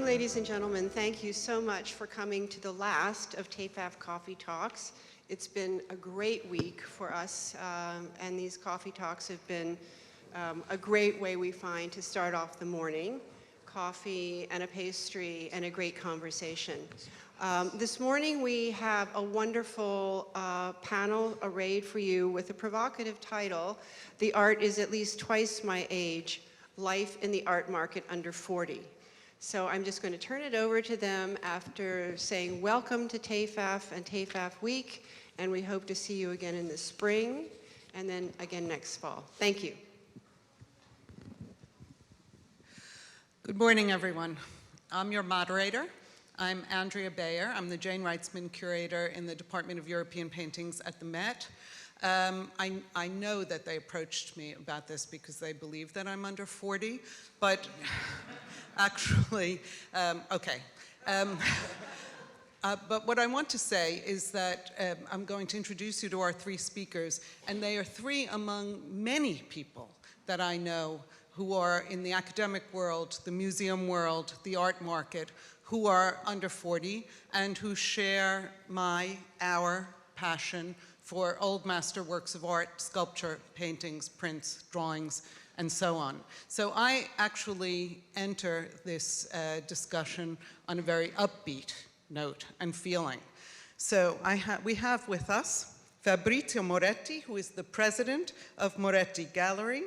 morning, ladies and gentlemen. Thank you so much for coming to the last of TEFAF Coffee Talks. It's been a great week for us, and these coffee talks have been a great way we find to start off the morning. Coffee and a pastry and a great conversation. This morning we have a wonderful panel arrayed for you with a provocative title, "The Art is at least twice my age, Life in the Art Market Under 40. So I'm just going to turn it over to them after saying welcome to TEFAF and TEFAF Week, and we hope to see you again in the spring and then again next fall. Thank you. Good morning, everyone. I'm your moderator. I'm Andrea Bayer. I'm the Jane Reitzman Curator in the Department of European Paintings at the Met. I know that they approached me about this because they believe that I'm under 40, but actually, okay. But what I want to say is that I'm going to introduce you to our three speakers, and they are three among many people that I know who are in the academic world, the museum world, the art market, who are under 40 and who share our passion for old master works of art, sculpture, paintings, prints, drawings, and so on. So I actually enter this discussion on a very upbeat note and feeling. So we have with us Fabrizio Moretti, who is the president of Moretti Gallery,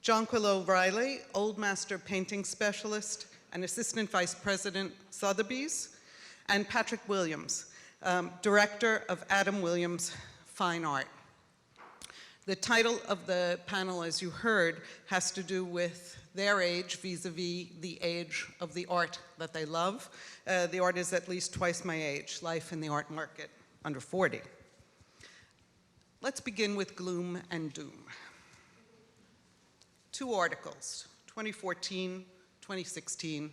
Jonquil O'Reilly, Old Master Painting Specialist and Assistant Vice President, Sotheby's, and Patrick Williams, Director of Adam Williams Fine Art. The title of the panel, as you heard, has to do with their age vis-a-vis the age of the art that they love. The art is at least twice my age, life in the art market under 40. Let's begin with gloom and doom. Two articles, 2014, 2016,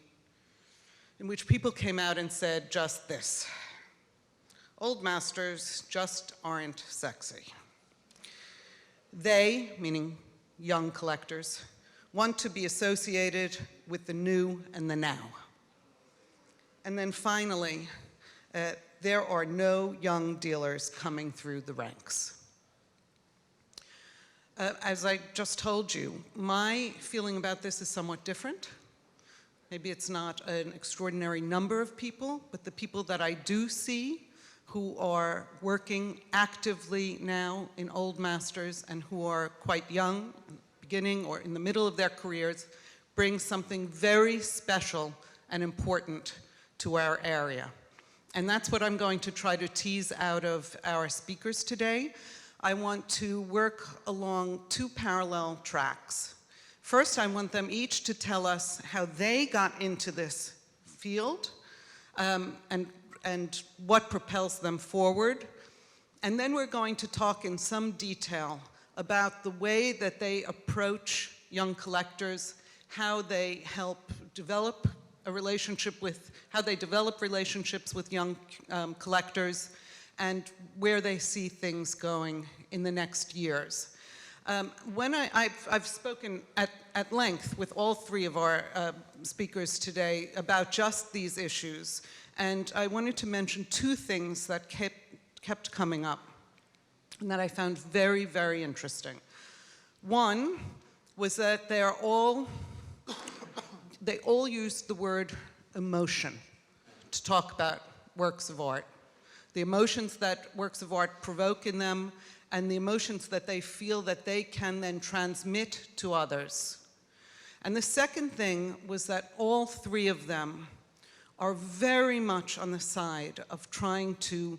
in which people came out and said just this: old masters just aren't sexy. They, meaning young collectors, want to be associated with the new and the now. And then finally, there are no young dealers coming through the ranks. As I just told you, my feeling about this is somewhat different. Maybe it's not an extraordinary number of people, but the people that I do see who are working actively now in old masters and who are quite young, beginning or in the middle of their careers, bring something very special and important to our area. And that's what I'm going to try to tease out of our speakers today. I want to work along two parallel tracks. First, I want them each to tell us how they got into this field and what propels them forward. And then we're going to talk in some detail about the way that they approach young collectors, how they help develop a relationship with, how they develop relationships with young collectors, and where they see things going in the next years. When I've spoken at length with all three of our speakers today about just these issues, and I wanted to mention two things that kept coming up and that I found very, very interesting. One was that they all used the word emotion to talk about works of art. The emotions that works of art provoke in them, and the emotions that they feel that they can then transmit to others. And the second thing was that all three of them are very much on the side of trying to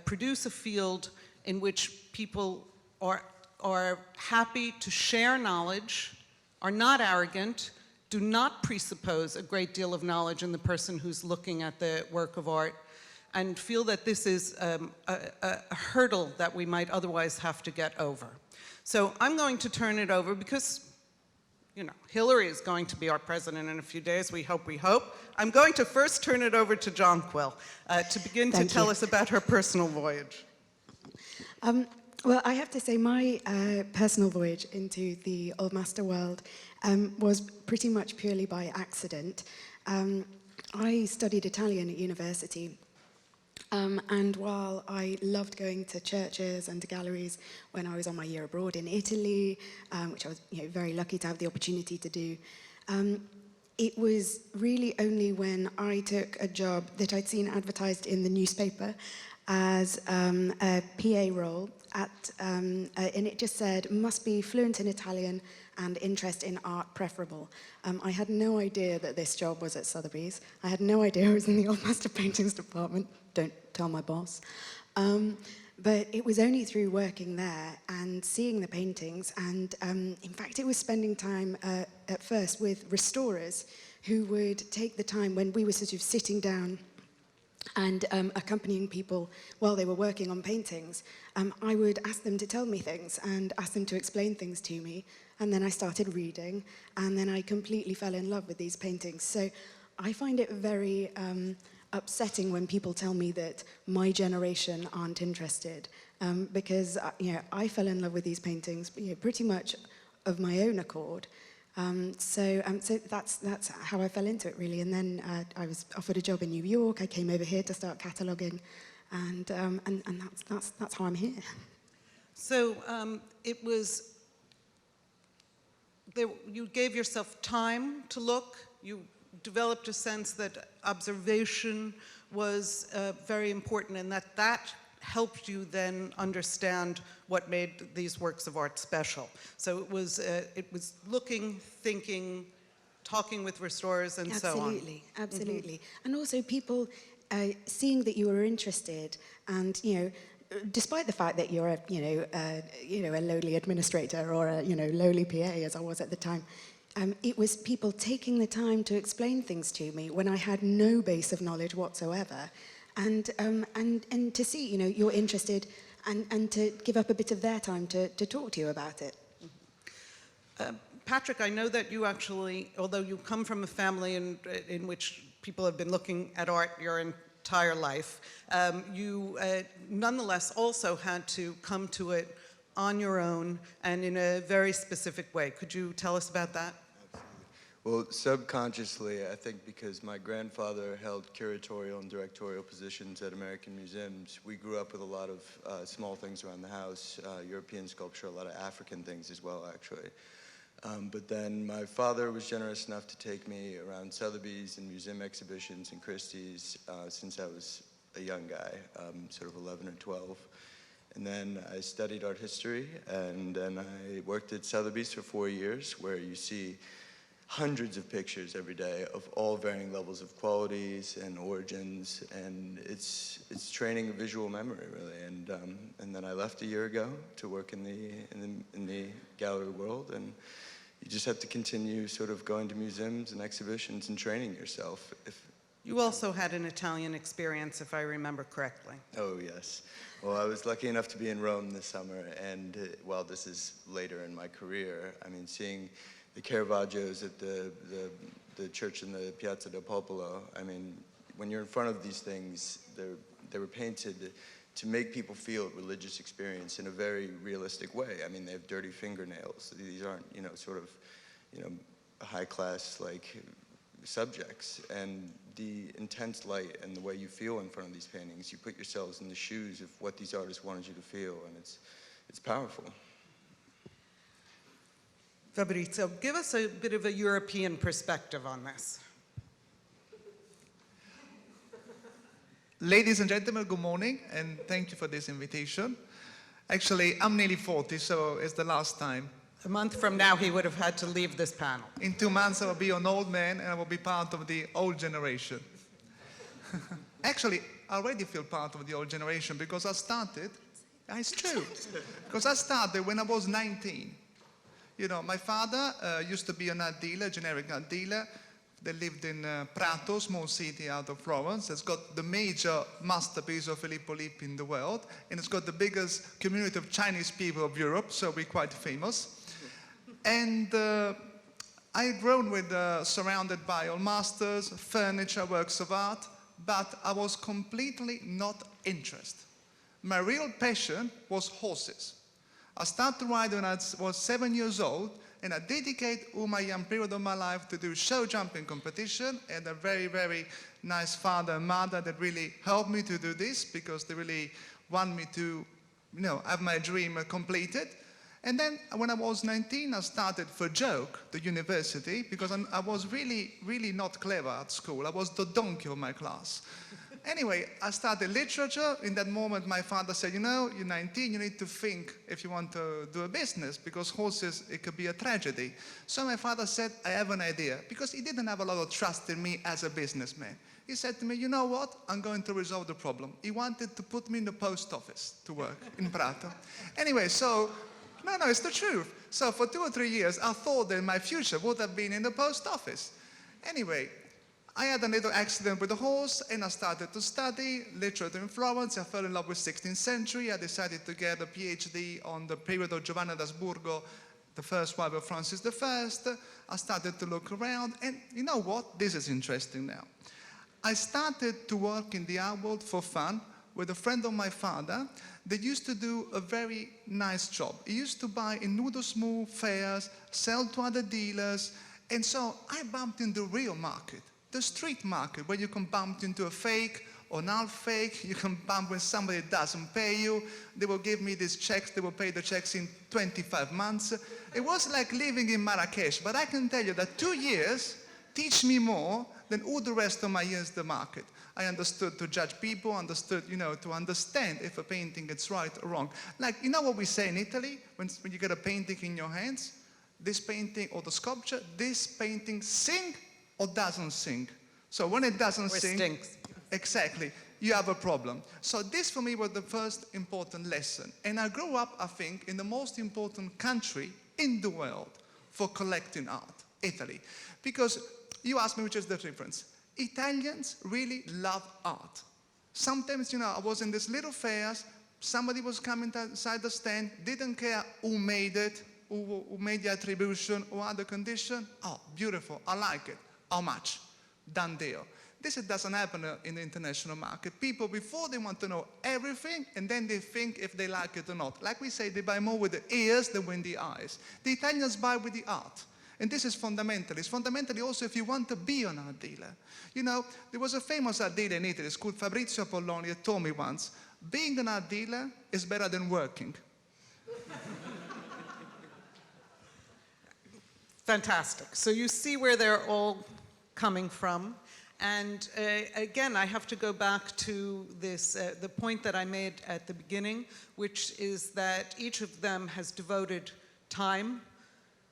produce a field in which people are happy to share knowledge, are not arrogant, do not presuppose a great deal of knowledge in the person who's looking at the work of art, and feel that this is a hurdle that we might otherwise have to get over. So I'm going to turn it over because, you know, Hillary is going to be our president in a few days, we hope. I'm going to first turn it over to Jonquil to begin to tell us about her personal voyage. Well, I have to say my personal voyage into the Old Master world was pretty much purely by accident. I studied Italian at university. And while I loved going to churches and to galleries when I was on my year abroad in Italy, which I was very lucky to have the opportunity to do, it was really only when I took a job that I'd seen advertised in the newspaper as a PA role and it just said, must be fluent in Italian and interest in art preferable. I had no idea that this job was at Sotheby's. I had no idea it was in the Old Master Paintings department. Don't tell my boss. But it was only through working there and seeing the paintings, and in fact it was spending time at first with restorers who would take the time when we were sort of sitting down and accompanying people while they were working on paintings. I would ask them to tell me things and ask them to explain things to me, and then I started reading, and then I completely fell in love with these paintings. So I find it very upsetting when people tell me that my generation aren't interested, because I fell in love with these paintings pretty much of my own accord. So that's how I fell into it, really. And then I was offered a job in New York. I came over here to start cataloguing, and that's how I'm here. So it was, you gave yourself time to look. You developed a sense that observation was very important, and that helped you then understand what made these works of art special. So it was looking, thinking, talking with restorers, and so on. Absolutely, absolutely. Mm-hmm. And also people seeing that you were interested, and despite the fact that you're a lowly administrator or a lowly PA, as I was at the time, it was people taking the time to explain things to me when I had no base of knowledge whatsoever, and to see you're interested, and to give up a bit of their time to talk to you about it. Patrick, I know that you actually, although you come from a family in which people have been looking at art your entire life, you nonetheless also had to come to it on your own and in a very specific way. Could you tell us about that? Well, subconsciously, I think because my grandfather held curatorial and directorial positions at American museums, we grew up with a lot of small things around the house, European sculpture, a lot of African things as well, actually. But then my father was generous enough to take me around Sotheby's and museum exhibitions and Christie's since I was a young guy, sort of 11 or 12. And then I studied art history, and then I worked at Sotheby's for 4 years, where you see hundreds of pictures every day of all varying levels of qualities and origins, and it's training a visual memory, really. And then I left a year ago to work in the gallery world, and you just have to continue sort of going to museums and exhibitions and training yourself. You also had an Italian experience, if I remember correctly. Oh, yes. Well, I was lucky enough to be in Rome this summer, and while this is later in my career, I mean, seeing the Caravaggios at the church in the Piazza del Popolo, I mean, when you're in front of these things, they were painted to make people feel a religious experience in a very realistic way. I mean, they have dirty fingernails. These aren't, sort of, high-class, like, subjects. And the intense light and the way you feel in front of these paintings, you put yourselves in the shoes of what these artists wanted you to feel, and it's powerful. Fabrizio, give us a bit of a European perspective on this. Ladies and gentlemen, good morning, and thank you for this invitation. Actually, I'm nearly 40, so it's the last time. A month from now, he would have had to leave this panel. In 2 months, I will be an old man, and I will be part of the old generation. Actually, I already feel part of the old generation because I started, it's true, because I started when I was 19. My father used to be an art dealer, generic art dealer. They lived in Prato, small city out of Florence. It's got the major masterpiece of Filippo Lippi in the world, and it's got the biggest community of Chinese people of Europe, so we're quite famous. And I've grown with, surrounded by old masters, furniture, works of art, but I was completely not interested. My real passion was horses. I started riding when I was 7 years old, and I dedicate all my young period of my life to do show jumping competition, and a very, very nice father and mother that really helped me to do this because they really want me to, have my dream completed. And then when I was 19, I started for joke the university because I was really, really not clever at school. I was the donkey of my class. Anyway, I started literature. In that moment, my father said, you're 19, you need to think if you want to do a business because horses, it could be a tragedy. So my father said, I have an idea, because he didn't have a lot of trust in me as a businessman. He said to me, you know what? I'm going to resolve the problem. He wanted to put me in the post office to work in Prato. Anyway, so, no, it's the truth. So for 2 or 3 years, I thought that my future would have been in the post office. Anyway, I had a little accident with a horse, and I started to study literature in Florence. I fell in love with 16th century. I decided to get a PhD on the period of Giovanna d'Asburgo, the first wife of Francis I. I started to look around, and you know what? This is interesting now. I started to work in the art world for fun with a friend of my father that used to do a very nice job. He used to buy in nudo smooth fairs, sell to other dealers, and so I bumped in the real market. The street market, where you can bump into a fake or not fake. You can bump when somebody doesn't pay you. They will give me these checks. They will pay the checks in 25 months. It was like living in Marrakesh. But I can tell you that 2 years teach me more than all the rest of my years in the market. I understood to judge people, understood, to understand if a painting is right or wrong. Like, you know what we say in Italy when you get a painting in your hands? This painting or the sculpture, this painting sing or doesn't sing. So when it doesn't sing, stinks. Exactly, you have a problem. So this for me was the first important lesson. And I grew up, I think, in the most important country in the world for collecting art, Italy. Because you asked me which is the difference. Italians really love art. Sometimes, I was in these little fairs, somebody was coming inside the stand, didn't care who made it, who made the attribution or other condition. Oh, beautiful, I like it. How much? Done deal. This doesn't happen in the international market. People, before they want to know everything, and then they think if they like it or not. Like we say, they buy more with the ears than with the eyes. The Italians buy with the art. And this is fundamental. It's fundamentally also if you want to be an art dealer. There was a famous art dealer in Italy, it's called Fabrizio He told me once, being an art dealer is better than working. Fantastic. So you see where they're all coming from. And again, I have to go back to this, the point that I made at the beginning, which is that each of them has devoted time,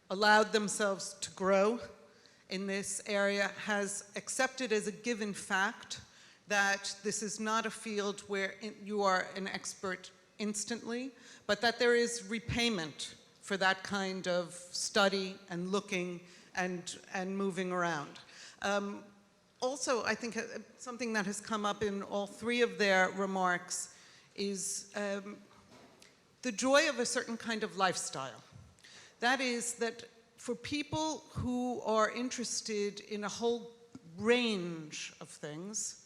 allowed themselves to grow in this area, has accepted as a given fact that this is not a field where you are an expert instantly, but that there is repayment for that kind of study and looking and moving around. Also, I think something that has come up in all three of their remarks is the joy of a certain kind of lifestyle. That is that for people who are interested in a whole range of things,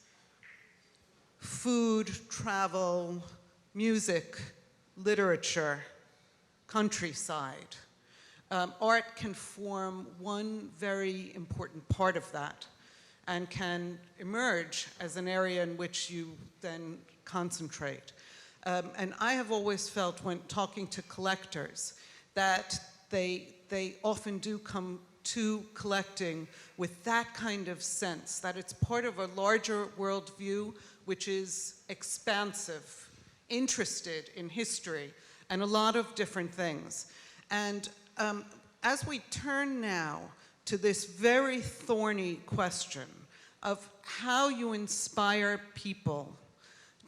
food, travel, music, literature, countryside, art can form one very important part of that and can emerge as an area in which you then concentrate. And I have always felt when talking to collectors that they often do come to collecting with that kind of sense, that it's part of a larger worldview which is expansive, interested in history, and a lot of different things. And as we turn now to this very thorny question of how you inspire people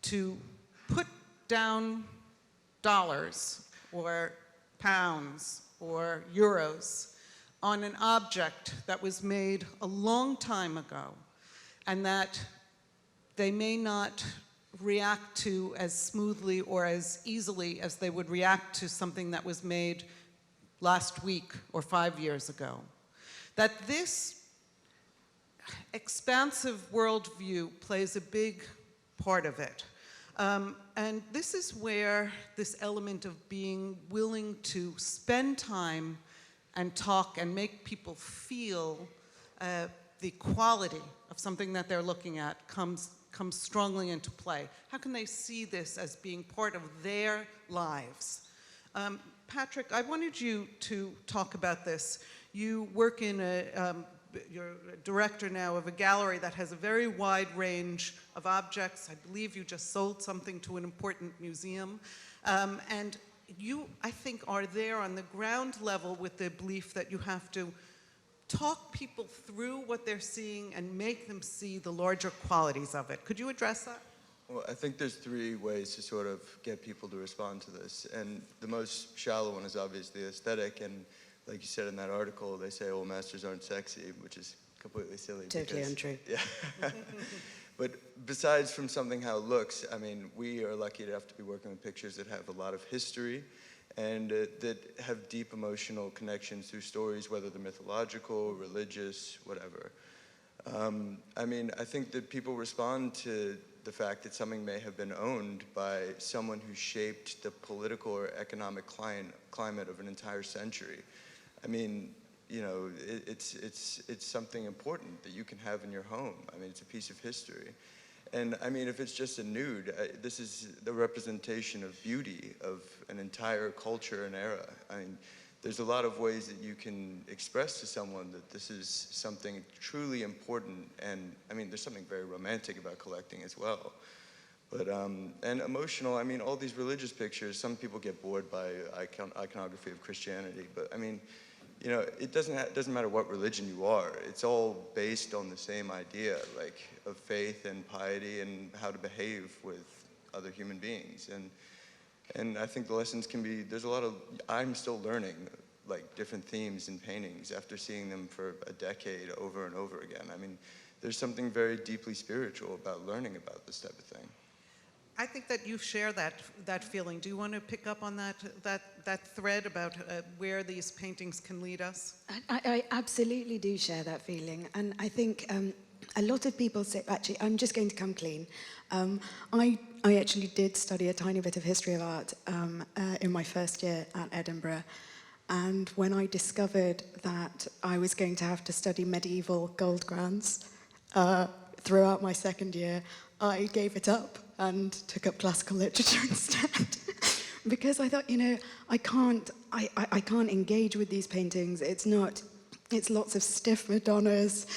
to put down dollars or pounds or euros on an object that was made a long time ago and that they may not react to as smoothly or as easily as they would react to something that was made last week or 5 years ago. That this expansive worldview plays a big part of it. And this is where this element of being willing to spend time and talk and make people feel the quality of something that they're looking at comes strongly into play? How can they see this as being part of their lives? Patrick, I wanted you to talk about this. You work in you're a director now of a gallery that has a very wide range of objects. I believe you just sold something to an important museum. And you, I think, are there on the ground level with the belief that you have to talk people through what they're seeing and make them see the larger qualities of it. Could you address that? Well, I think there's three ways to sort of get people to respond to this. And the most shallow one is obviously aesthetic. And like you said in that article, they say, well, masters aren't sexy, which is completely silly. Totally untrue. Yeah. But besides from something how it looks, I mean, we are lucky to have to be working with pictures that have a lot of history and that have deep emotional connections through stories, whether they're mythological, religious, whatever. I mean, I think that people respond to the fact that something may have been owned by someone who shaped the political or economic climate of an entire century. I mean, you know, it's something important that you can have in your home. I mean, it's a piece of history. And I mean, if it's just a nude, this is the representation of beauty of an entire culture and era. I mean, there's a lot of ways that you can express to someone that this is something truly important. And I mean, there's something very romantic about collecting as well. But, and emotional, I mean, all these religious pictures, some people get bored by iconography of Christianity, but I mean, you know, it doesn't matter what religion you are. It's all based on the same idea, like of faith and piety and how to behave with other human beings. And I think the lessons can be, there's a lot of, I'm still learning like different themes in paintings after seeing them for a decade over and over again. I mean, there's something very deeply spiritual about learning about this type of thing. I think that you share that feeling. Do you want to pick up on that thread about where these paintings can lead us? I absolutely do share that feeling. And I think a lot of people say, actually, I'm just going to come clean. I actually did study a tiny bit of history of art in my first year at Edinburgh. And when I discovered that I was going to have to study medieval gold grants throughout my second year, I gave it up and took up classical literature instead. Because I thought, you know, I can't engage with these paintings. It's lots of stiff Madonnas,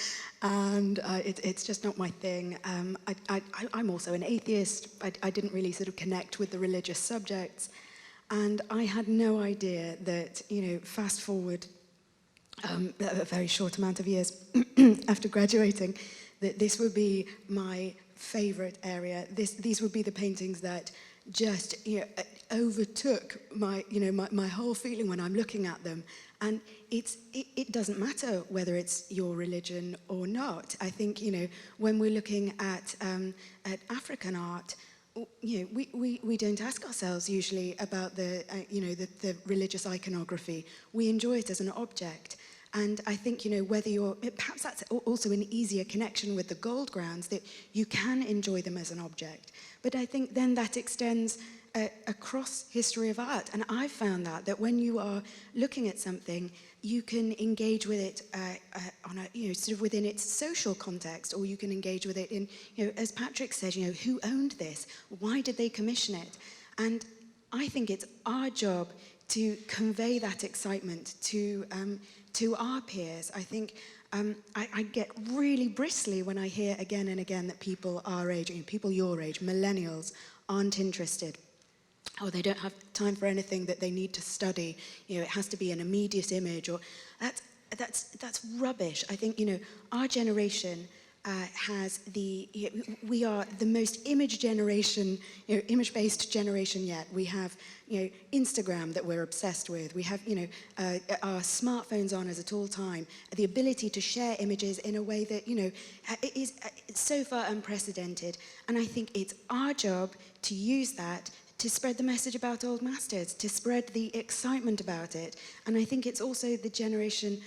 and it's just not my thing. I'm also an atheist. I didn't really sort of connect with the religious subjects. And I had no idea that, you know, fast forward a very short amount of years after graduating, that this would be my favorite area. These would be the paintings that just, you know, overtook my, you know, my whole feeling when I'm looking at them. And it doesn't matter whether it's your religion or not. I think, you know, when we're looking at African art, you know, we don't ask ourselves usually about the, you know, the religious iconography. We enjoy it as an object. And I think, you know, whether you're, perhaps that's also an easier connection with the gold grounds, that you can enjoy them as an object. But I think then that extends across history of art. And I've found that when you are looking at something, you can engage with it on a, you know, sort of within its social context, or you can engage with it in, you know, as Patrick said, you know, who owned this? Why did they commission it? And I think it's our job to convey that excitement to our peers. I think I get really bristly when I hear again and again that people our age, you know, people your age, millennials, aren't interested. Or they don't have time for anything that they need to study. You know, it has to be an immediate image, or that's rubbish. I think, you know, our generation has the, you know, we are the most image generation, you know, image-based generation yet. We have, you know, Instagram that we're obsessed with. We have, you know, our smartphones on us at all time. The ability to share images in a way that, you know, is so far unprecedented. And I think it's our job to use that to spread the message about old masters, to spread the excitement about it. And I think it's also the generation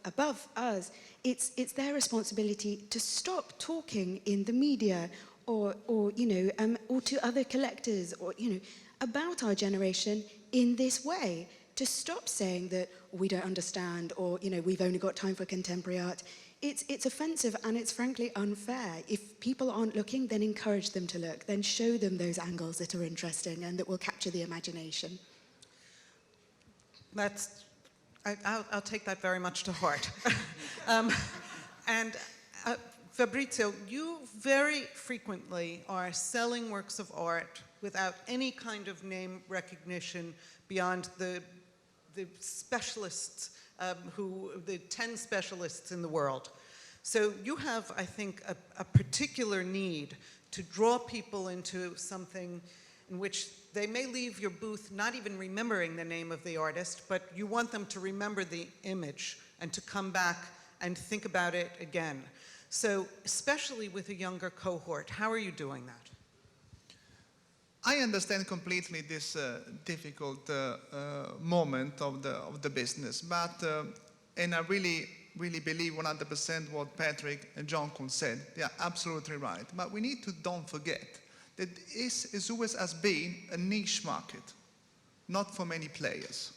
above us, it's their responsibility to stop talking in the media or you know, or to other collectors, or, you know, about our generation in this way. to stop saying that we don't understand or, you know, we've only got time for contemporary art. It's offensive and it's frankly unfair. If people aren't looking, then encourage them to look. Then show them those angles that are interesting and that will capture the imagination. I'll take that very much to heart. Fabrizio, you very frequently are selling works of art without any kind of name recognition beyond the specialists, the 10 specialists in the world. So you have, I think, a particular need to draw people into something in which they may leave your booth not even remembering the name of the artist, but you want them to remember the image and to come back and think about it again. So, especially with a younger cohort, how are you doing that? I understand completely this difficult moment of the business, but and I really believe 100% what Patrick and Jonquil said. They are absolutely right. But we need to don't forget that this always has been a niche market, not for many players,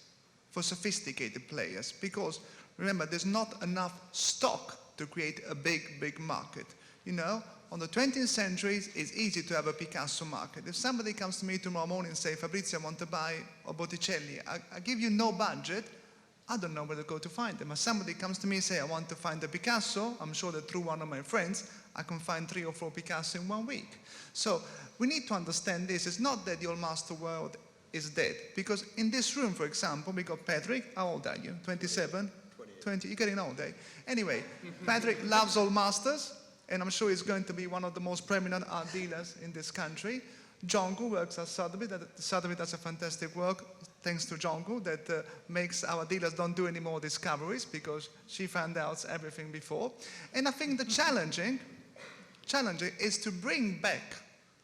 for sophisticated players, because remember, there's not enough stock to create a big market. You know, on the 20th century, it's easy to have a Picasso market. If somebody comes to me tomorrow morning and say, Fabrizio, I want to buy a Botticelli, I give you no budget, I don't know where to go to find them. If somebody comes to me and say, I want to find a Picasso, I'm sure that through one of my friends, I can find 3 or 4 Picasso in 1 week. So we need to understand this. It's not that the old master world is dead. Because in this room, for example, we got Patrick. How old are you? 27? 20? You're getting old, eh? Anyway, Patrick loves old masters, and I'm sure he's going to be one of the most prominent art dealers in this country. Jonquil works at Sotheby. Sotheby does a fantastic work, thanks to Jonquil, that makes our dealers don't do any more discoveries because she found out everything before. And I think the challenging is to bring back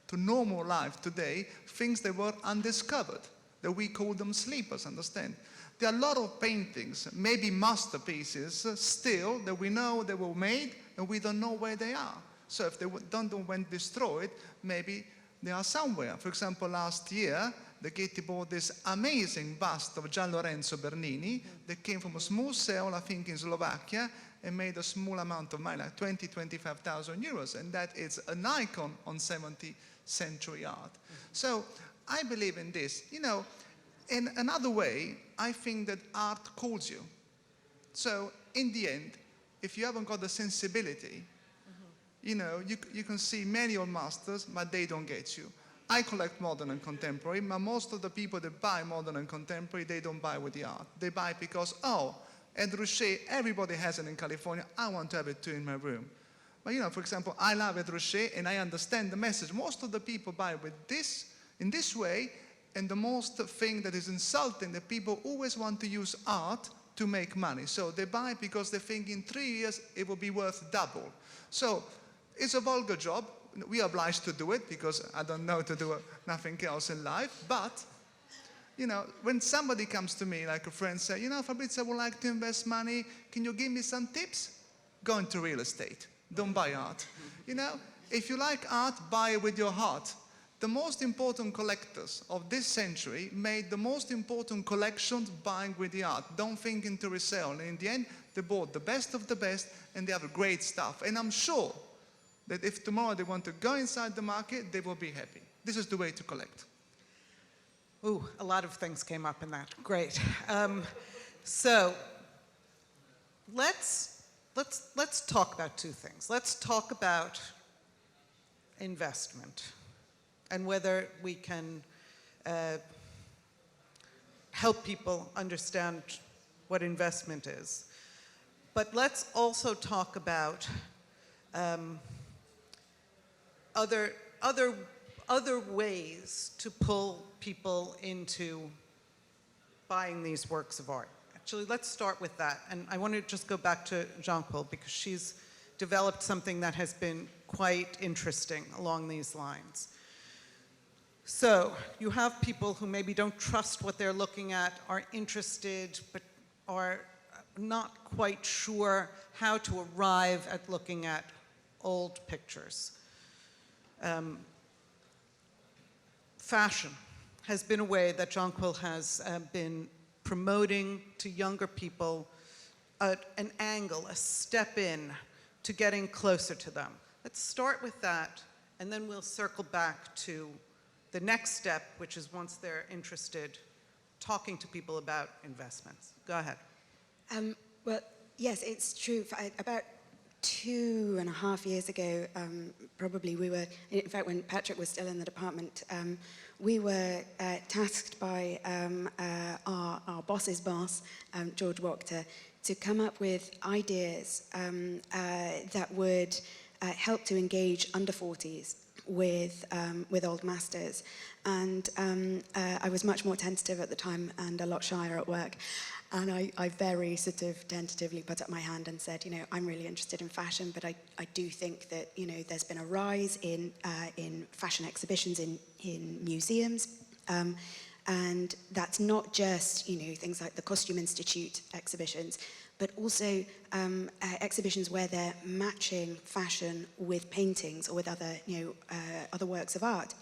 to normal life today things that were undiscovered, that we call them sleepers, understand? There are a lot of paintings, maybe masterpieces, still that we know they were made and we don't know where they are. So if they don't went destroyed, maybe they are somewhere. For example, last year, the Getty bought this amazing bust of Gian Lorenzo Bernini that came from a small sale, I think, in Slovakia, and made a small amount of money, like 25,000 euros. And that is an icon on 17th century art. So I believe in this. You know, in another way, I think that art calls you. So in the end, if you haven't got the sensibility, you know, you can see many old masters, but they don't get you. I collect modern and contemporary, but most of the people that buy modern and contemporary, they don't buy with the art. They buy because, oh, Ed Ruscha, everybody has it in California, I want to have it too in my room. But you know, for example, I love Ed Ruscha and I understand the message. Most of the people buy with this, in this way, and the most thing that is insulting, that people always want to use art to make money. So they buy because they think in 3 years it will be worth double. So it's a vulgar job. We are obliged to do it because I don't know to do nothing else in life. But, you know, when somebody comes to me, like a friend say, you know, Fabrizio, I would like to invest money. Can you give me some tips? Go into real estate. Don't buy art. You know, if you like art, buy it with your heart. The most important collectors of this century made the most important collections buying with the art. Don't think into resale. And in the end, they bought the best of the best and they have great stuff. And I'm sure that if tomorrow they want to go inside the market, they will be happy. This is the way to collect. Ooh, a lot of things came up in that. Great. So let's talk about 2 things. Let's talk about investment and whether we can help people understand what investment is. But let's also talk about other ways to pull people into buying these works of art. Actually, let's start with that. And I want to just go back to Jonquil because she's developed something that has been quite interesting along these lines. So you have people who maybe don't trust what they're looking at, are interested, but are not quite sure how to arrive at looking at old pictures. Fashion has been a way that Jonquil has been promoting to younger people an angle, a step in to getting closer to them. Let's start with that, and then we'll circle back to the next step, which is once they're interested, talking to people about investments. Go ahead. Well, yes, it's true. About 2.5 years ago, probably we were, in fact, when Patrick was still in the department, we were tasked by our boss's boss, George Wachter, to come up with ideas that would help to engage under 40s with old masters. And I was much more tentative at the time and a lot shyer at work. And I very sort of tentatively put up my hand and said, I'm really interested in fashion, but I do think that, there's been a rise in fashion exhibitions in museums. And that's not just, things like the Costume Institute exhibitions, but also exhibitions where they're matching fashion with paintings or with other, other works of art.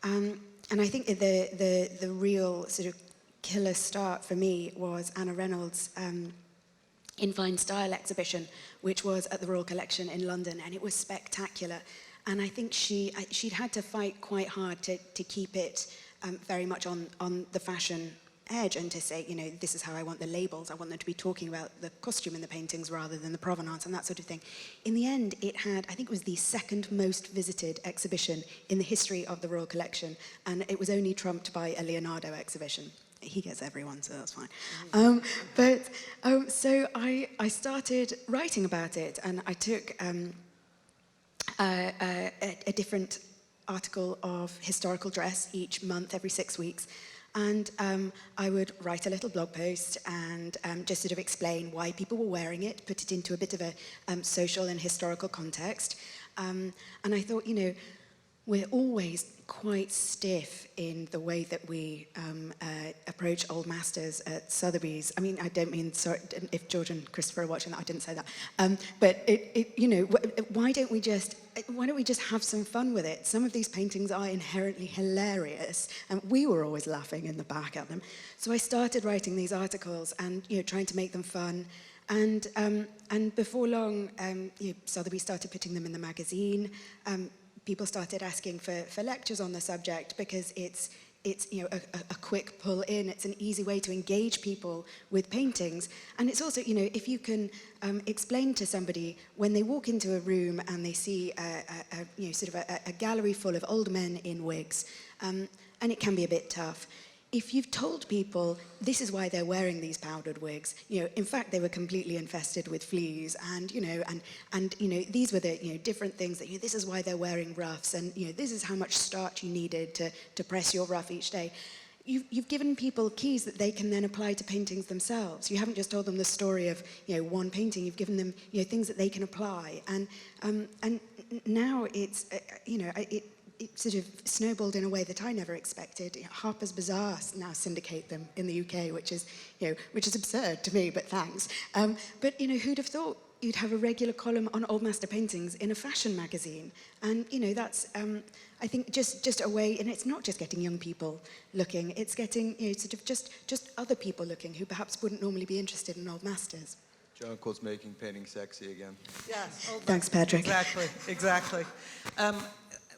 And I think the real sort of killer start for me was Anna Reynolds' In Fine Style exhibition, which was at the Royal Collection in London, and it was spectacular. And I think she'd had to fight quite hard to keep it very much on the fashion edge and to say, this is how I want the labels. I want them to be talking about the costume in the paintings rather than the provenance and that sort of thing. In the end, it had, I think it was the second most visited exhibition in the history of the Royal Collection, and it was only trumped by a Leonardo exhibition. He gets everyone, so that's fine. So I started writing about it, and I took a different article of historical dress each month, every 6 weeks, and I would write a little blog post and just sort of explain why people were wearing it, put it into a bit of a social and historical context. And I thought, we're always quite stiff in the way that we approach old masters at Sotheby's. I mean, I don't mean, sorry, if George and Christopher are watching that, I didn't say that. But why don't we just have some fun with it? Some of these paintings are inherently hilarious, and we were always laughing in the back at them. So I started writing these articles and trying to make them fun. And before long, Sotheby started putting them in the magazine. People started asking for lectures on the subject because it's a quick pull in. It's an easy way to engage people with paintings, and it's also if you can explain to somebody when they walk into a room and they see a gallery full of old men in wigs, and it can be a bit tough. If you've told people this is why they're wearing these powdered wigs, in fact they were completely infested with fleas, and these were the different things that this is why they're wearing ruffs, and this is how much starch you needed to press your ruff each day. You've given people keys that they can then apply to paintings themselves. You haven't just told them the story of one painting. You've given them things that they can apply, and now it's it sort of snowballed in a way that I never expected. Harper's Bazaar now syndicate them in the UK, which is absurd to me, but thanks. But who'd have thought you'd have a regular column on old master paintings in a fashion magazine? And that's I think just a way, and it's not just getting young people looking, it's getting sort of just other people looking who perhaps wouldn't normally be interested in old masters. Jonquil's making painting sexy again. Yes. Thanks, Patrick. Exactly.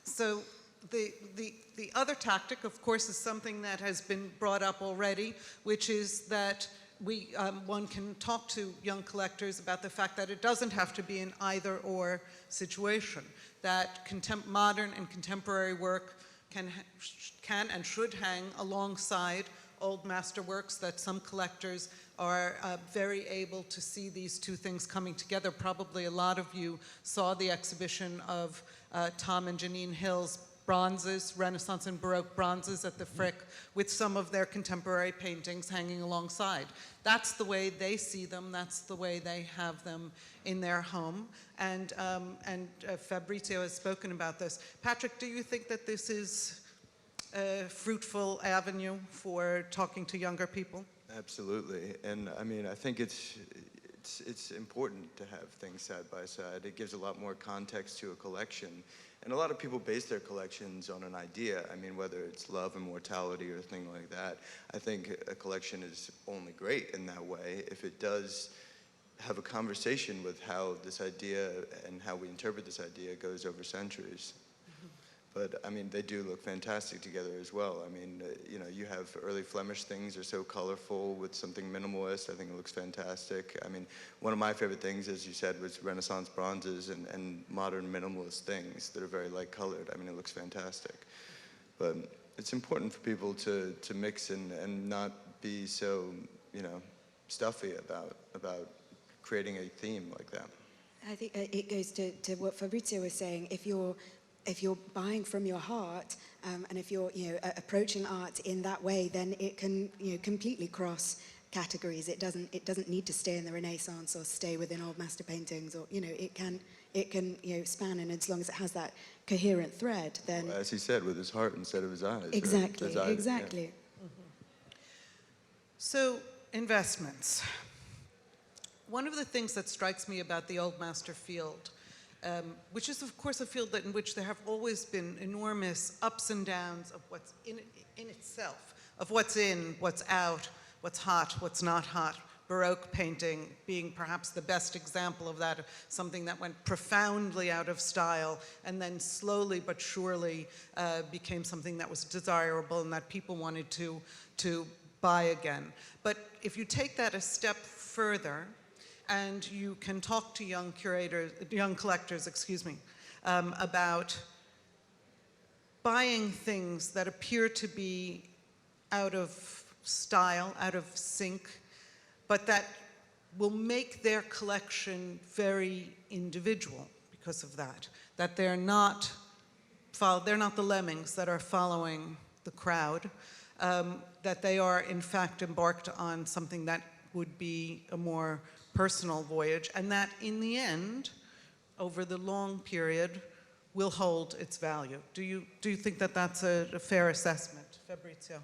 So the other tactic, of course, is something that has been brought up already, which is that one can talk to young collectors about the fact that it doesn't have to be an either-or situation, that modern and contemporary work can and should hang alongside old masterworks, that some collectors are very able to see these two things coming together. Probably a lot of you saw the exhibition of Tom and Janine Hill's bronzes, Renaissance and Baroque bronzes at the Frick, with some of their contemporary paintings hanging alongside. That's the way they see them, that's the way they have them in their home. And Fabrizio has spoken about this. Patrick, do you think that this is a fruitful avenue for talking to younger people? Absolutely, and I mean, I think it's important to have things side by side. It gives a lot more context to a collection, And a lot of people base their collections on an idea. I mean, whether it's love, immortality, or thing like that. I think a collection is only great in that way if it does have a conversation with how this idea and how we interpret this idea goes over centuries. But I mean, they do look fantastic together as well. I mean, you know, you have early Flemish things are so colorful with something minimalist. I think it looks fantastic. I mean, one of my favorite things, as you said, was Renaissance bronzes and modern minimalist things that are very light colored. I mean, it looks fantastic. But it's important for people to mix and not be so, you know, stuffy about creating a theme like that. I think it goes to what Fabrizio was saying. If you're buying from your heart, and if you're approaching art in that way, then it can completely cross categories. It doesn't need to stay in the Renaissance or stay within old master paintings, or it can span, and as long as it has that coherent thread, then Well, as he said, with his heart instead of his eyes. exactly, Right? His eyes, exactly. yeah. So, investments. One of the things that strikes me about the old master field, which is of course a field in which there have always been enormous ups and downs of what's in itself, of what's in, what's out, what's hot, what's not hot. Baroque painting being perhaps the best example of that, something that went profoundly out of style and then slowly but surely became something that was desirable and that people wanted to buy again. But if you take that a step further, and you can talk to young collectors, about buying things that appear to be out of style, out of sync, but that will make their collection very individual because of that. That they're not the lemmings that are following the crowd, that they are in fact embarked on something that would be a more personal voyage, and that in the end, over the long period, will hold its value. Do you think that that's a fair assessment, Fabrizio?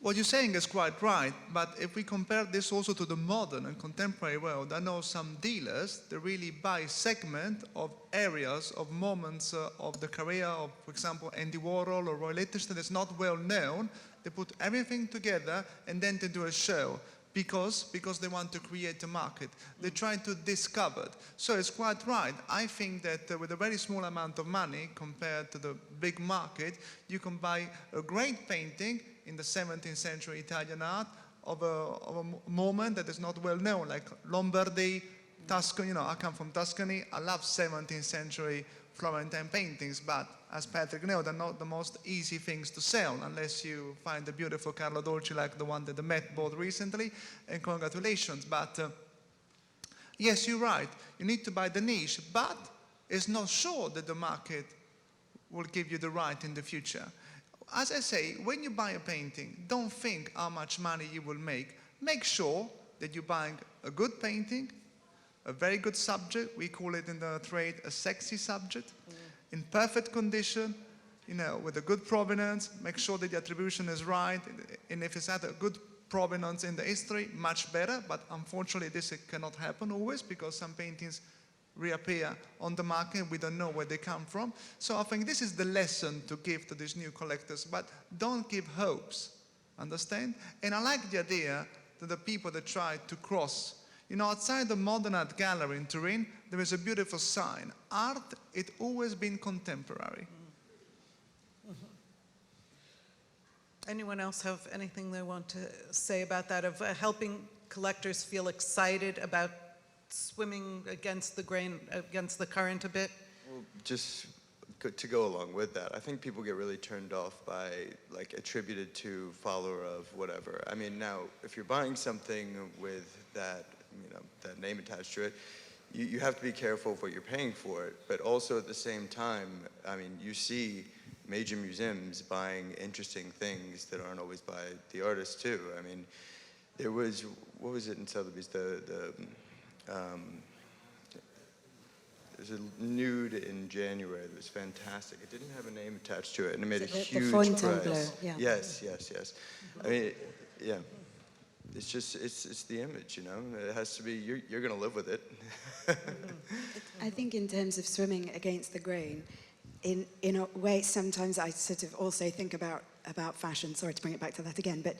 What you're saying is quite right, but if we compare this also to the modern and contemporary world, I know some dealers, they really buy segment of areas, of moments of the career of, for example, Andy Warhol or Roy Lichtenstein that's not well known. They put everything together and then they do a show. Because they want to create a market. They try to discover. So it's quite right. I think that with a very small amount of money compared to the big market, you can buy a great painting in the 17th century Italian art of a moment that is not well known, like Lombardy, Tuscany. I come from Tuscany. I love 17th century Florentine paintings, but as Patrick knows, they're not the most easy things to sell unless you find a beautiful Carlo Dolci like the one that the Met bought recently, and congratulations. But yes, you're right. You need to buy the niche, but it's not sure that the market will give you the right in the future. As I say, when you buy a painting, don't think how much money you will make. Make sure that you're buying a good painting, a very good subject. We call it in the trade a sexy subject, in perfect condition, with a good provenance. Make sure that the attribution is right, and if it's at a good provenance in the history, much better. But unfortunately, this cannot happen always because some paintings reappear on the market. We don't know where they come from. So I think this is the lesson to give to these new collectors. But don't give hopes, understand? And I like the idea that the people that try to cross. Outside the Modern Art Gallery in Turin, there is a beautiful sign. Art, it's always been contemporary. Anyone else have anything they want to say about that, of helping collectors feel excited about swimming against the grain, against the current a bit? Well, just to go along with that, I think people get really turned off by, attributed to follower of whatever. I mean, now, if you're buying something with that, that name attached to it, you have to be careful of what you're paying for it. But also at the same time, I mean, you see major museums buying interesting things that aren't always by the artist too. I mean, there was, what was it in Sotheby's? There's a nude in January that was fantastic. It didn't have a name attached to it, and it made a huge price. Yeah. Yes. I mean, yeah. It's just, it's the image, It has to be, you're going to live with it. I think in terms of swimming against the grain, in a way, sometimes I sort of also think about fashion. Sorry to bring it back to that again, but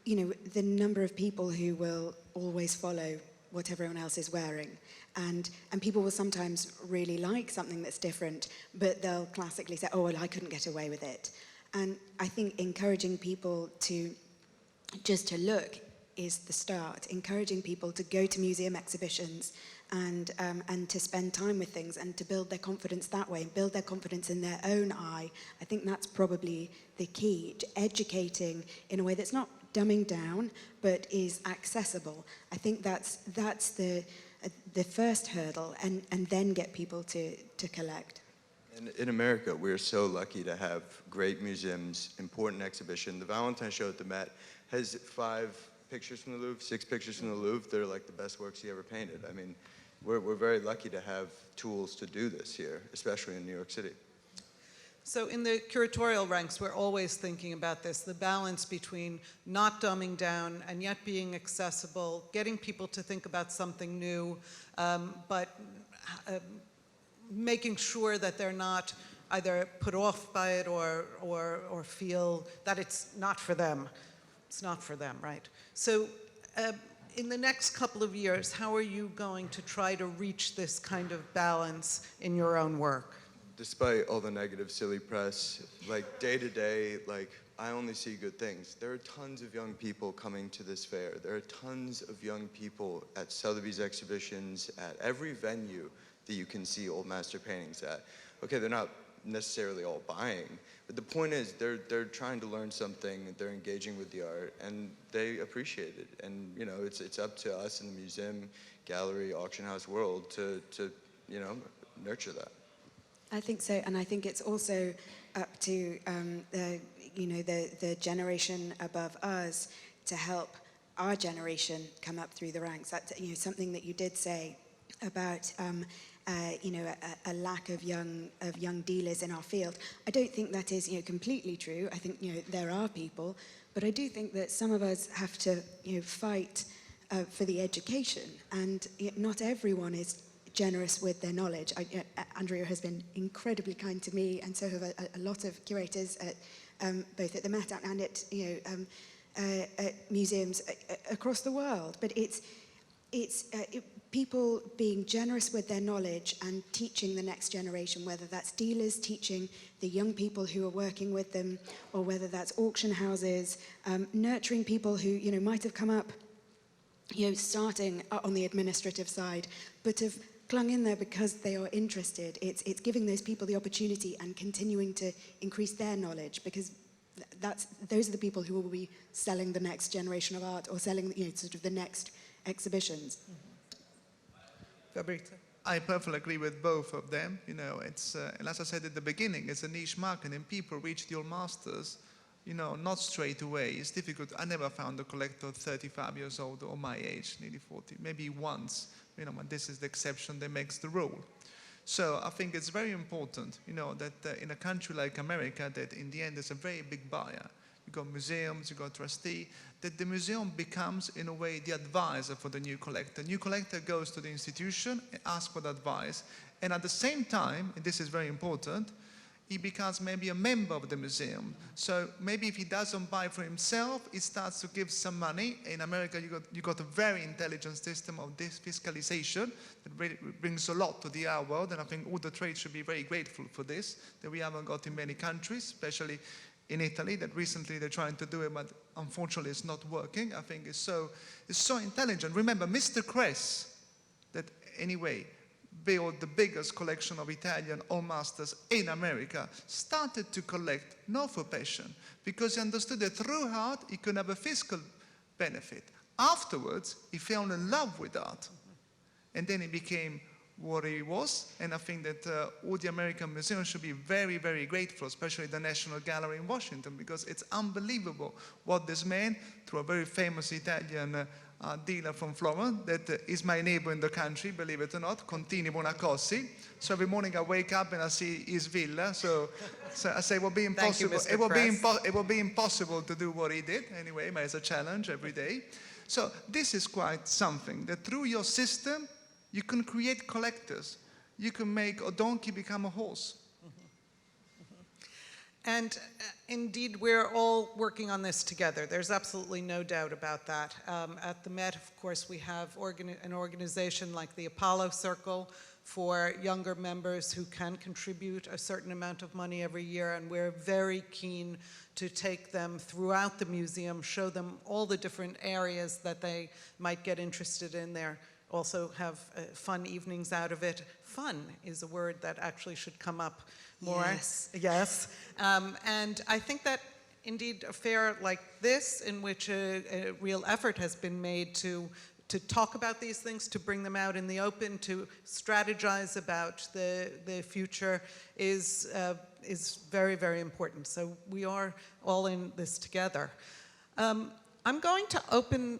you know, the number of people who will always follow what everyone else is wearing, and people will sometimes really like something that's different, but they'll classically say, "Oh, well, I couldn't get away with it." And I think encouraging people to just to look is the start. Encouraging people to go to museum exhibitions and to spend time with things and to build their confidence that way, and build their confidence in their own eye. I think that's probably the key, to educating in a way that's not dumbing down, but is accessible. I think that's the first hurdle, and then get people to collect. In America, we're so lucky to have great museums, important exhibition. The Valentine show at the Met has 5 pictures from the Louvre, 6 pictures from the Louvre. They're like the best works he ever painted. I mean, we're very lucky to have tools to do this here, especially in New York City. So in the curatorial ranks, we're always thinking about this, the balance between not dumbing down and yet being accessible, getting people to think about something new, but making sure that they're not either put off by it or feel that it's not for them. It's not for them, right? So in the next couple of years, how are you going to try to reach this kind of balance in your own work? Despite all the negative, silly press, like day to day, like I only see good things. There are tons of young people coming to this fair. There are tons of young people at Sotheby's exhibitions, at every venue that you can see old master paintings at. Okay, they're not necessarily all buying, but the point is they're trying to learn something, they're engaging with the art, and they appreciate it. And you know, it's up to us in the museum, gallery, auction house world to you know, nurture that. I think so, and I think it's also up to the generation above us to help our generation come up through the ranks. That's, you know, something that you did say about a lack of young dealers in our field. I don't think that is, you know, completely true. I think, you know, there are people, but I do think that some of us have to, you know, fight for the education, and not everyone is generous with their knowledge. Andrea has been incredibly kind to me, and so have a lot of curators at both at the Met and at at museums across the world. But it's people being generous with their knowledge and teaching the next generation, whether that's dealers teaching the young people who are working with them, or whether that's auction houses, nurturing people who, you know, might have come up, you know, starting on the administrative side, but have clung in there because they are interested. It's giving those people the opportunity and continuing to increase their knowledge, because those are the people who will be selling the next generation of art, or selling, you know, sort of the next exhibitions. Fabrizio? I perfectly agree with both of them. You know, it's and as I said at the beginning, it's a niche market, and people reach the old masters, you know, not straight away. It's difficult. I never found a collector 35 years old or my age, nearly 40, maybe once. You know, but this is the exception that makes the rule. So I think it's very important, you know, that in a country like America, that in the end is a very big buyer. You've got museums, you've got trustee, that the museum becomes, in a way, the advisor for the new collector. New collector goes to the institution and asks for the advice. And at the same time, and this is very important, he becomes maybe a member of the museum. So maybe if he doesn't buy for himself, he starts to give some money. In America, you got a very intelligent system of this fiscalization that really brings a lot to the art world, and I think all the trade should be very grateful for this, that we haven't got in many countries, especially in Italy, that recently they're trying to do it, but unfortunately it's not working. I think it's so intelligent. Remember, Mr. Kress, that anyway, built the biggest collection of Italian old masters in America, started to collect not for passion, because he understood that through art he could have a fiscal benefit. Afterwards, he fell in love with art, and then he became what he was, and I think that all the American museums should be very, very grateful, especially the National Gallery in Washington, because it's unbelievable what this man, through a very famous Italian dealer from Florence, that is my neighbor in the country, believe it or not, Contini Bonacossi. So every morning I wake up and I see his villa, so I say it will be impossible. It will be impossible to do what he did anyway, but it's a challenge every day. So this is quite something, that through your system, you can create collectors. You can make a donkey become a horse. And indeed, we're all working on this together. There's absolutely no doubt about that. At the Met, of course, we have an organization like the Apollo Circle for younger members who can contribute a certain amount of money every year, and we're very keen to take them throughout the museum, show them all the different areas that they might get interested in there. Also have fun evenings out of it. Fun is a word that actually should come up more. Yes. Yes. And I think that indeed a fair like this, in which a real effort has been made to talk about these things, to bring them out in the open, to strategize about the future is very, very important. So we are all in this together. I'm going to open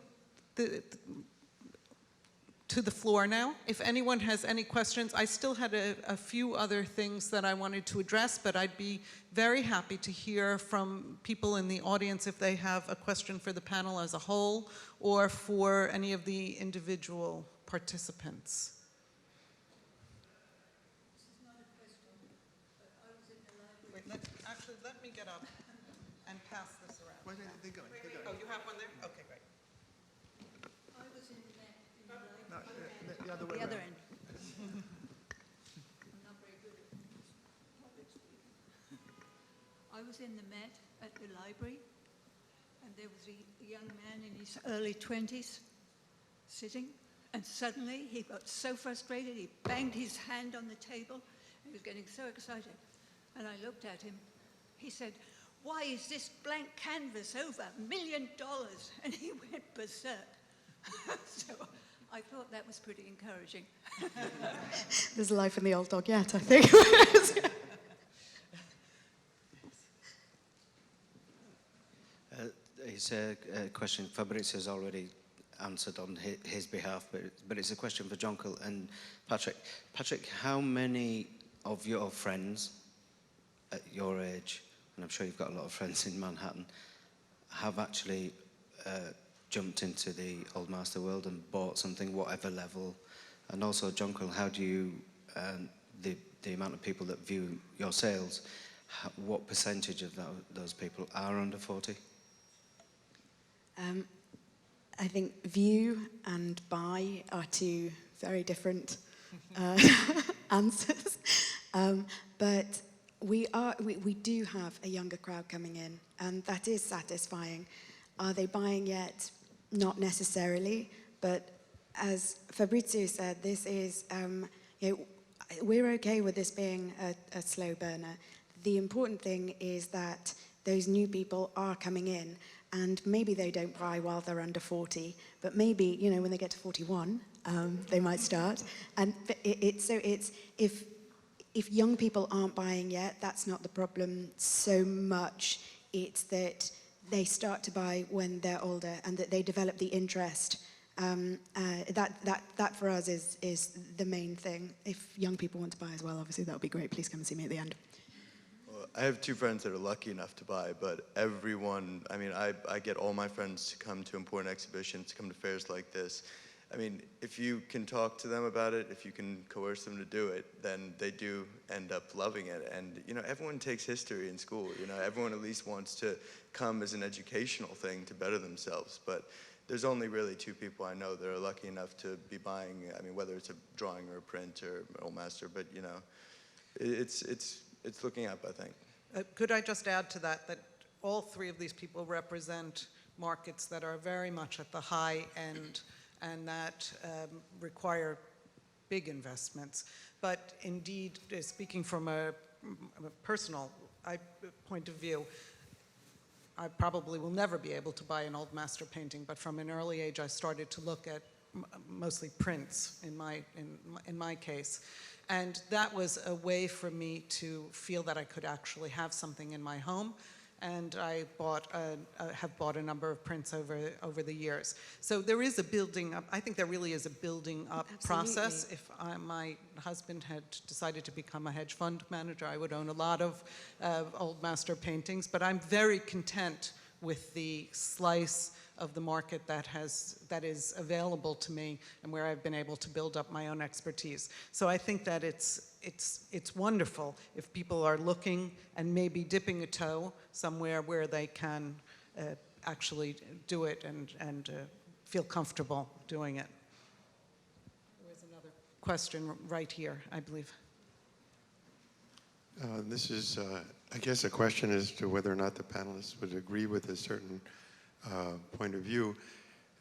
to the floor now. If anyone has any questions, I still had a few other things that I wanted to address, but I'd be very happy to hear from people in the audience if they have a question for the panel as a whole or for any of the individual participants. This is not a question, but I was in the library. Wait, let me get up and pass this around. Wait, they're going. Oh, you have one there? Okay, great. I was in the library. No, the other way The other around. end. I'm not very good at public speaking. I was in the Met at the library, and there was a young man in his early 20s sitting, and suddenly he got so frustrated, he banged his hand on the table. He was getting so excited. And I looked at him. He said, "Why is this blank canvas over $1 million?" And he went berserk. So I thought that was pretty encouraging. There's life in the old dog yet, I think. It's a question Fabrizio has already answered on his behalf, but it's a question for Jonquil and Patrick. Patrick, how many of your friends at your age, and I'm sure you've got a lot of friends in Manhattan, have actually jumped into the Old Master world and bought something, whatever level? And also, Jonquil, how do you, the amount of people that view your sales, what percentage of those people are under 40? I think view and buy are two very different answers. But we do have a younger crowd coming in, and that is satisfying. Are they buying yet? Not necessarily, but as Fabrizio said, this is, we're okay with this being a slow burner. The important thing is that those new people are coming in, and maybe they don't buy while they're under 40, but maybe, when they get to 41, they might start. And if young people aren't buying yet, that's not the problem so much. It's that they start to buy when they're older and that they develop the interest. That for us is the main thing. If young people want to buy as well, obviously that would be great. Please come and see me at the end. Well, I have two friends that are lucky enough to buy, but everyone, I get all my friends to come to important exhibitions, to come to fairs like this. If you can talk to them about it, if you can coerce them to do it, then they do end up loving it. And, everyone takes history in school. Everyone at least wants to come as an educational thing to better themselves. But there's only really two people I know that are lucky enough to be buying, whether it's a drawing or a print or Old Master, but, it's looking up, I think. Could I just add to that all three of these people represent markets that are very much at the high end and that require big investments. But indeed, speaking from a personal point of view, I probably will never be able to buy an Old Master painting, but from an early age I started to look at mostly prints in my case. And that was a way for me to feel that I could actually have something in my home. And I have bought a number of prints over the years. So there is a building up. I think there really is a building up process. If my husband had decided to become a hedge fund manager, I would own a lot of Old Master paintings. But I'm very content with the slice of the market that is available to me and where I've been able to build up my own expertise. So I think that it's wonderful if people are looking and maybe dipping a toe somewhere where they can actually do it and feel comfortable doing it. There was another question right here, I believe. This is, I guess, a question as to whether or not the panelists would agree with a certain point of view,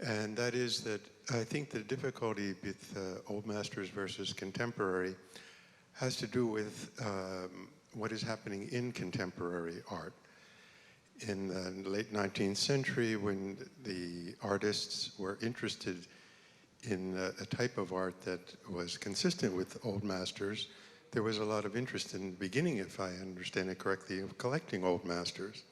and that is that I think the difficulty with old masters versus contemporary has to do with what is happening in contemporary art. In the late 19th century, when the artists were interested in a type of art that was consistent with old masters, there was a lot of interest in the beginning, if I understand it correctly, of collecting old masters.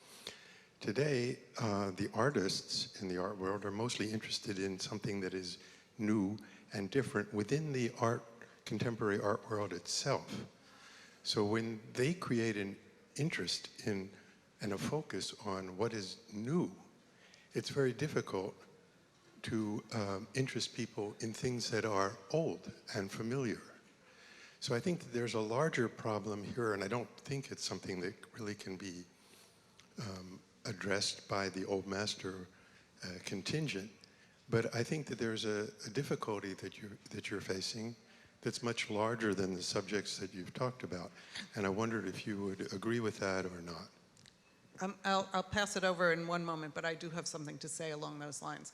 Today, the artists in the art world are mostly interested in something that is new and different within the contemporary art world itself. So when they create an interest in and a focus on what is new, it's very difficult to interest people in things that are old and familiar. So I think that there's a larger problem here, and I don't think it's something that really can be addressed by the old master contingent, but I think that there's a difficulty that you're facing that's much larger than the subjects that you've talked about, and I wondered if you would agree with that or not. I'll pass it over in one moment, but I do have something to say along those lines.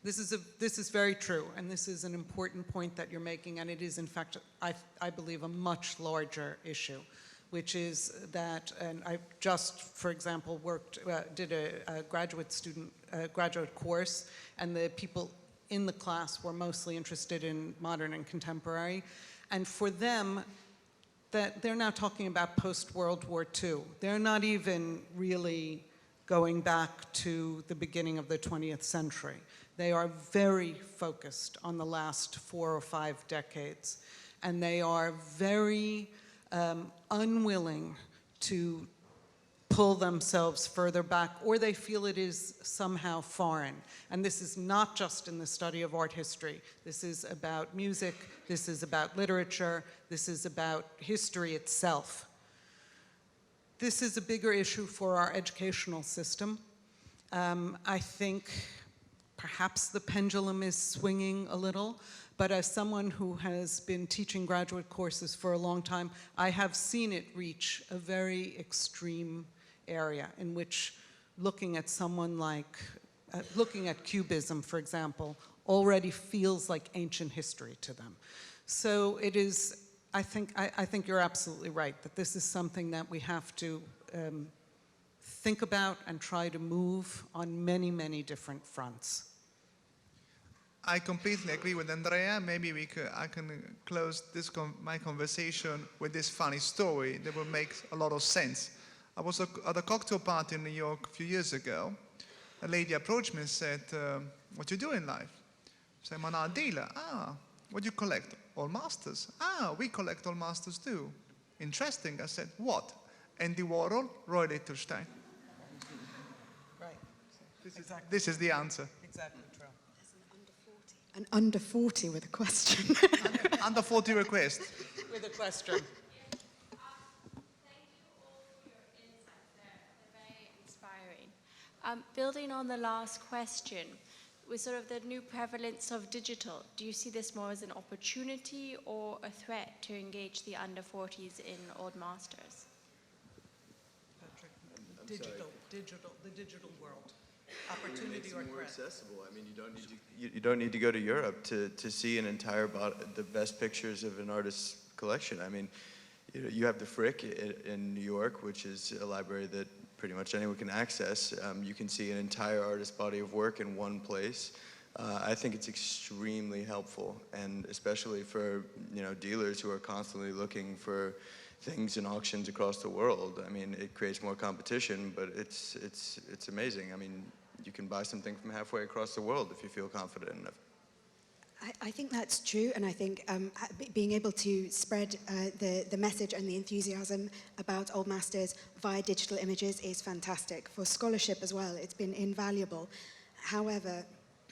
This is very true, and this is an important point that you're making, and it is, in fact, I believe, a much larger issue, which is that, and I just, for example, did a graduate course, and the people in the class were mostly interested in modern and contemporary, and for them, that they're now talking about post-World War II. They're not even really going back to the beginning of the 20th century. They are very focused on the last 4 or 5 decades, and they are very unwilling to pull themselves further back, or they feel it is somehow foreign. And this is not just in the study of art history. This is about music, this is about literature, this is about history itself. This is a bigger issue for our educational system. I think perhaps the pendulum is swinging a little, but as someone who has been teaching graduate courses for a long time, I have seen it reach a very extreme area in which looking at someone like, looking at Cubism, for example, already feels like ancient history to them. So it is, I think you're absolutely right, that this is something that we have to think about and try to move on many, many different fronts. I completely agree with Andrea. Maybe I can close my conversation with this funny story that will make a lot of sense. I was at a cocktail party in New York a few years ago. A lady approached me and said, what do you do in life? I said, I'm an art dealer. Ah, what do you collect? All masters. Ah, we collect all masters too. Interesting. I said, what? Andy Warhol, Roy Lichtenstein. Right. This is the answer. Exactly true. An under 40 with a question. Under 40 request. With a question. Building on the last question, with sort of the new prevalence of digital, do you see this more as an opportunity or a threat to engage the under 40s in old masters? Patrick, the digital world. Opportunity or more threat? accessible. I mean, you don't need to go to Europe to see an entire the best pictures of an artist's collection. I mean, you have the Frick in New York, which is a library that pretty much anyone can access. You can see an entire artist's body of work in one place. I think it's extremely helpful, and especially for dealers who are constantly looking for things in auctions across the world. I mean, it creates more competition, but it's amazing. I mean, you can buy something from halfway across the world if you feel confident enough. I think that's true, and I think being able to spread the message and the enthusiasm about Old Masters via digital images is fantastic. For scholarship as well, it's been invaluable. However,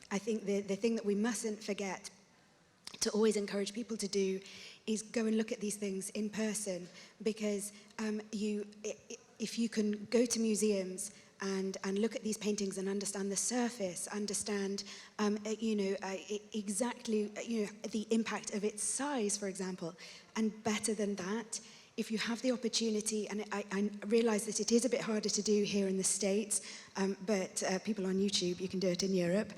I think the thing that we mustn't forget to always encourage people to do is go and look at these things in person, because if you can go to museums and look at these paintings and understand the surface, understand exactly the impact of its size, for example, and better than that, if you have the opportunity, and I realize that it is a bit harder to do here in the States, but people on YouTube, you can do it in Europe,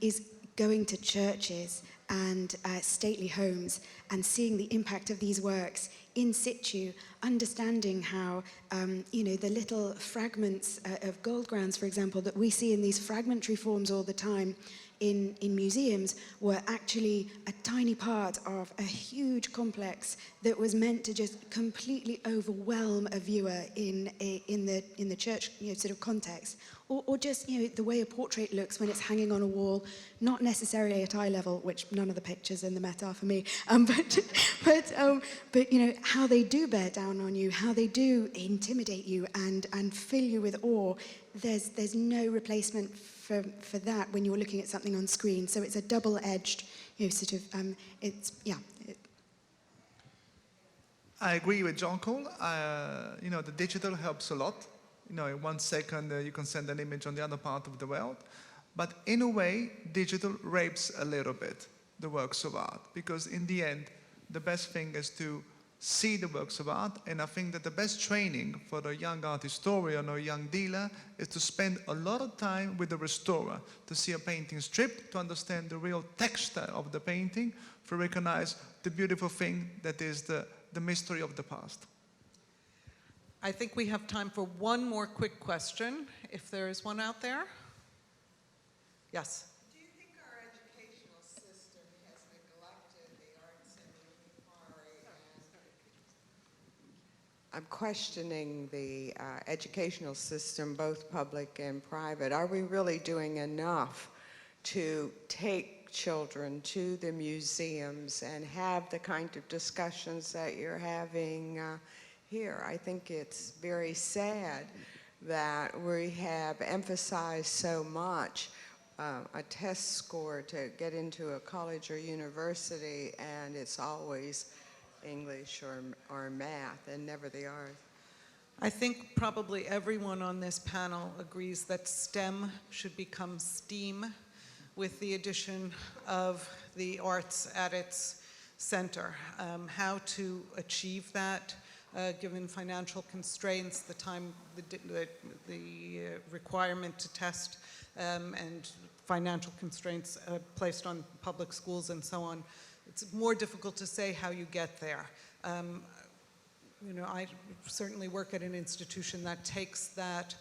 is going to churches and stately homes and seeing the impact of these works in situ, understanding how, the little fragments of gold grounds, for example, that we see in these fragmentary forms all the time in museums were actually a tiny part of a huge complex that was meant to just completely overwhelm a viewer in the church sort of context. Or just the way a portrait looks when it's hanging on a wall, not necessarily at eye level, which none of the pictures in the Met are for me, but how they do bear down on you, how they do intimidate you and fill you with awe. There's no replacement for that when you're looking at something on screen. So it's a double-edged, I agree with Jonquil. The digital helps a lot. In 1 second you can send an image on the other part of the world. But in a way, digital rapes a little bit the works of art, because in the end, the best thing is to see the works of art, and I think that the best training for a young art historian or young dealer is to spend a lot of time with the restorer, to see a painting stripped, to understand the real texture of the painting, to recognize the beautiful thing that is the mystery of the past. I think we have time for one more quick question, if there is one out there. Yes. Do you think our educational system has neglected the arts and the inquiry? I'm questioning the educational system, both public and private. Are we really doing enough to take children to the museums and have the kind of discussions that you're having here? I think it's very sad that we have emphasized so much a test score to get into a college or university, and it's always English or math and never the arts. I think probably everyone on this panel agrees that STEM should become STEAM, with the addition of the arts at its center. How to achieve that, given financial constraints, the time, the requirement to test, and financial constraints placed on public schools and so on. It's more difficult to say how you get there. I certainly work at an institution that takes that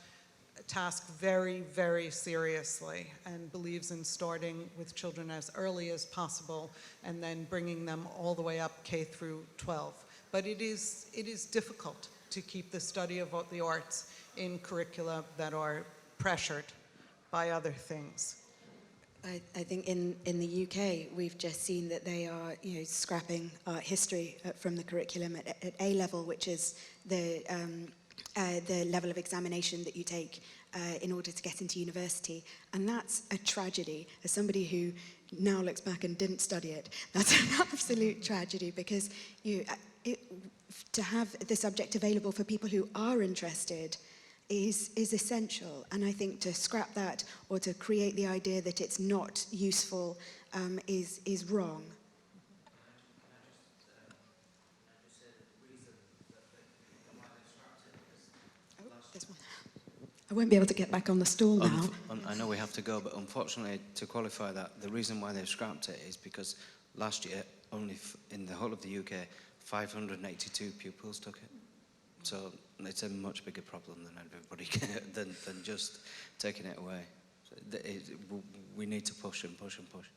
task very, very seriously and believes in starting with children as early as possible and then bringing them all the way up K through 12. But it is difficult to keep the study of the arts in curricula that are pressured by other things. I think in the UK, we've just seen that they are, scrapping art history from the curriculum at A level, which is the level of examination that you take in order to get into university. And that's a tragedy. As somebody who now looks back and didn't study it, that's an absolute tragedy, because to have the subject available for people who are interested is essential. And I think to scrap that or to create the idea that it's not useful is wrong. This one. I won't be able to get back on the stool now. I know we have to go, but unfortunately, to qualify that, the reason why they've scrapped it is because last year, only in the whole of the UK, 582 pupils took it. So it's a much bigger problem than everybody than just taking it away. So we need to push and push and push.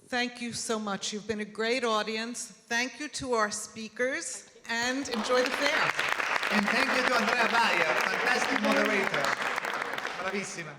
Thank you so much. You've been a great audience. Thank you to our speakers, and enjoy the fair. And thank you to Andrea, fantastic moderator. Bravissima.